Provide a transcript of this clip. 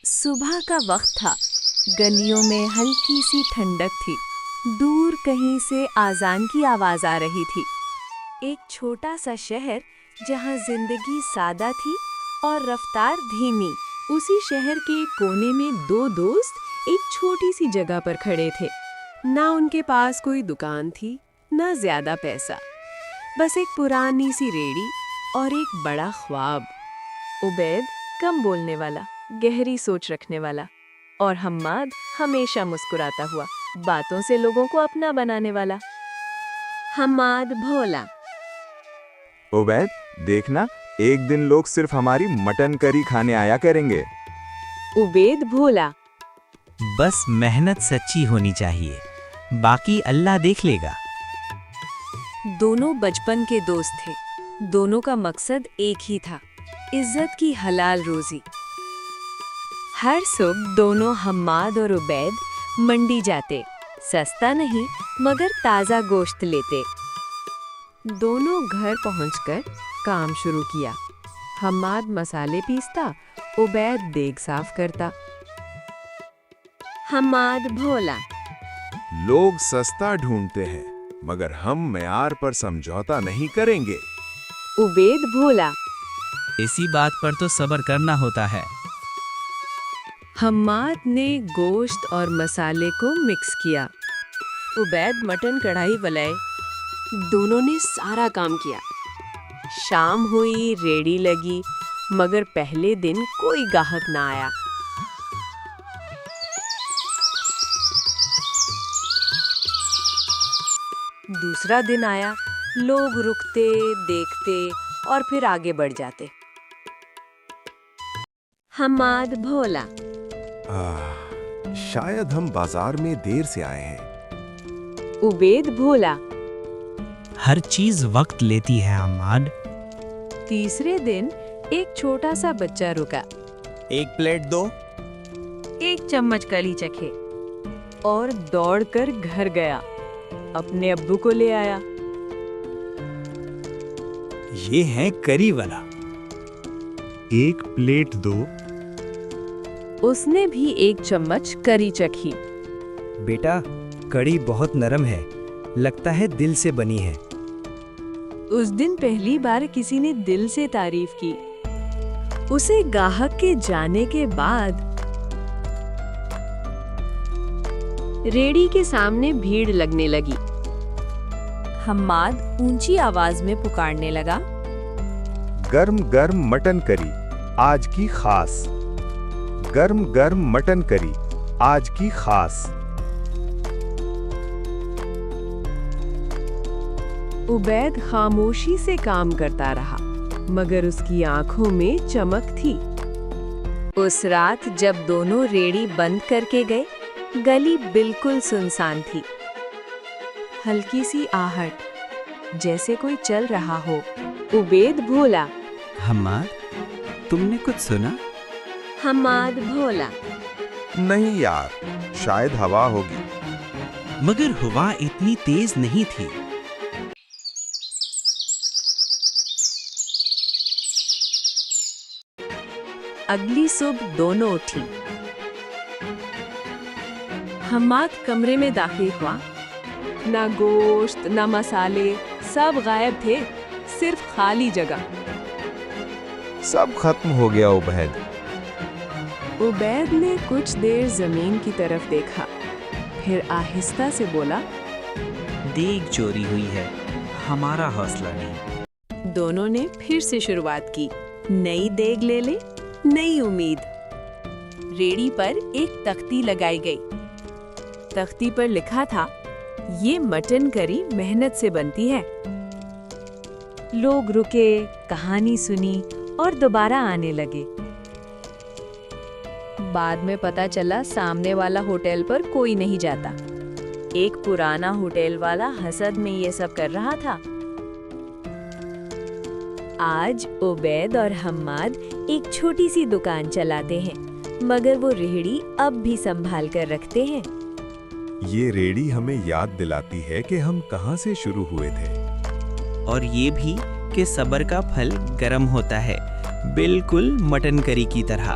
सुबह का वक्त था। गलियों में हल्की सी ठंडक थी। दूर कहीं से आजान की आवाज आ रही थी। एक छोटा सा शहर जहां जिंदगी सादा थी और रफ्तार धीमी। उसी शहर के एक कोने में दो दोस्त एक छोटी सी जगह पर खड़े थे। ना उनके पास कोई दुकान थी, ना ज्यादा पैसा, बस एक पुरानी सी रेहड़ी और एक बड़ा ख्वाब। उबैद कम बोलने वाला, गहरी सोच रखने वाला, और हम्माद हमेशा मुस्कुराता हुआ, बातों से लोगों को अपना बनाने वाला। हम्माद भोला। उबैद, देखना, एक दिन लोग सिर्फ हमारी मटन करी खाने आया करेंगे। उबैद भोला। बस मेहनत सच्ची होनी चाहिए, बाकी अल्लाह देख लेगा। दोनों बचपन के दोस्त थे। दोनों का मकसद एक ही था, इज्जत की हलाल रोजी। हर सुबह दोनों हम्माद और उबैद मंडी जाते। सस्ता नहीं मगर ताज़ा गोश्त लेते। दोनों घर पहुंचकर काम शुरू किया। हम्माद मसाले पीसता, उबैद देग साफ करता। हम्माद भोला। लोग सस्ता ढूंढते हैं, मगर हम मेयार पर समझौता नहीं करेंगे। उबैद भोला। इसी बात पर तो सब्र करना होता है। हम्माद ने गोश्त और मसाले को मिक्स किया। उबैद मटन कढ़ाई बनाए। दोनों ने सारा काम किया। शाम हुई, रेडी लगी, मगर पहले दिन कोई गाहक ना आया। दूसरा दिन आया। लोग रुकते, देखते और फिर आगे बढ़ जाते। हम्माद भोला। शायद हम बाजार में देर से आए हैं। उबैद भोला। हर चीज वक्त लेती है हम्माद। तीसरे दिन एक छोटा सा बच्चा रुका। एक प्लेट दो। एक चम्मच कली चखे और दौड़कर घर गया। अपने अब्बू को ले आया। ये है करी वाला। एक प्लेट दो। उसने भी एक चम्मच करी चखी। बेटा, कड़ी बहुत नरम है, लगता है दिल से बनी है। उस दिन पहली बार किसी ने दिल से तारीफ की। उसे गाहक के जाने के बाद रेड़ी के सामने भीड़ लगने लगी। हम्माद ऊंची आवाज में पुकारने लगा, गर्म गर्म मटन करी आज की खास। गर्म गर्म मटन करी आज की खास। उबैद खामोशी से काम करता रहा, मगर उसकी आंखों में चमक थी। उस रात जब दोनों रेड़ी बंद करके गए, गली बिल्कुल सुनसान थी। हल्की सी आहट, जैसे कोई चल रहा हो। उबैद भोला। हम्माद, तुमने कुछ सुना? हम्माद भोला। नहीं यार, शायद हवा होगी। मगर हवा इतनी तेज नहीं थी। अगली सुबह दोनों उठी। हम्माद कमरे में दाखिल हुआ। ना गोश्त, ना मसाले, सब गायब थे, सिर्फ खाली जगह। सब खत्म हो गया उबैद। उबैद ने कुछ देर जमीन की तरफ देखा, फिर आहिस्ता से बोला, देग चोरी हुई है, हमारा हौसला नहीं। दोनों ने फिर से शुरुआत की। नई देग ले ले, नई उम्मीद। रेड़ी पर एक तख्ती लगाई गई। तख्ती पर लिखा था, ये मटन करी मेहनत से बनती है। लोग रुके, कहानी सुनी और दोबारा आने लगे। बाद में पता चला सामने वाला होटल पर कोई नहीं जाता। एक पुराना होटल वाला हसद में ये सब कर रहा था। आज उबैद और हम्माद एक छोटी सी दुकान चलाते हैं, मगर वो रेहड़ी अब भी संभाल कर रखते हैं। ये रेड़ी हमें याद दिलाती है कि हम कहां से शुरू हुए थे। और ये भी कि सब्र का फल गरम होता है, बिल्कुल मटन करी की तरह।